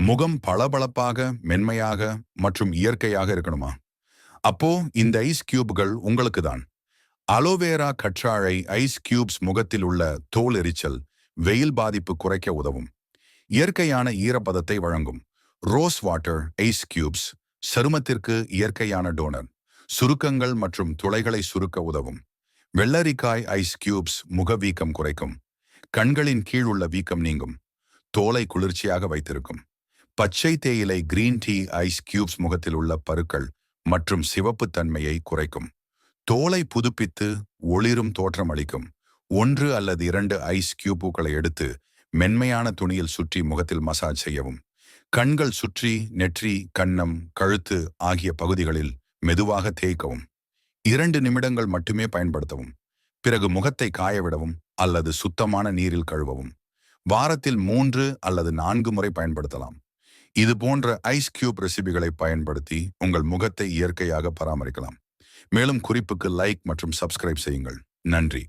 முகம் பளபளப்பாக, மென்மையாக மற்றும் இயற்கையாக இருக்கணுமா? அப்போ இந்த ஐஸ் கியூப்கள் உங்களுக்கு தான். அலோவேரா கற்றாழை ஐஸ் கியூப்ஸ் முகத்தில் உள்ள தோல் எரிச்சல், வெயில் பாதிப்பு குறைக்க உதவும். இயற்கையான ஈரப்பதத்தை வழங்கும். ரோஸ் வாட்டர் ஐஸ் கியூப்ஸ் சருமத்திற்கு இயற்கையான டோனர். சுருக்கங்கள் மற்றும் துளைகளை சுருக்க உதவும். வெள்ளரிக்காய் ஐஸ் கியூப்ஸ் முகவீக்கம் குறைக்கும். கண்களின் கீழ் உள்ள வீக்கம் நீங்கும். தோலை குளிர்ச்சியாக வைத்திருக்கும். பச்சை தேயிலை கிரீன் டீ ஐஸ் கியூப்ஸ் முகத்தில் உள்ள பருக்கள் மற்றும் சிவப்பு தன்மையை குறைக்கும். தோலை புதுப்பித்து ஒளிரும் தோற்றம் அளிக்கும். 1 அல்லது 2 ஐஸ் கியூபுகளை எடுத்து மென்மையான துணியில் சுற்றி முகத்தில் மசாஜ் செய்யவும். கண்கள் சுற்றி, நெற்றி, கன்னம், கழுத்து ஆகிய பகுதிகளில் மெதுவாக தேய்க்கவும். 2 நிமிடங்கள் மட்டுமே பயன்படுத்தவும். பிறகு முகத்தை காயவிடவும் அல்லது சுத்தமான நீரில் கழுவவும். வாரத்தில் 3 அல்லது 4 முறை பயன்படுத்தலாம். இது போன்ற ஐஸ் கியூப் ரெசிபிகளை பயன்படுத்தி உங்கள் முகத்தை இயற்கையாக பராமரிக்கலாம். மேலும் குறிப்புக்கு லைக் மற்றும் சப்ஸ்கிரைப் செய்யுங்கள். நன்றி.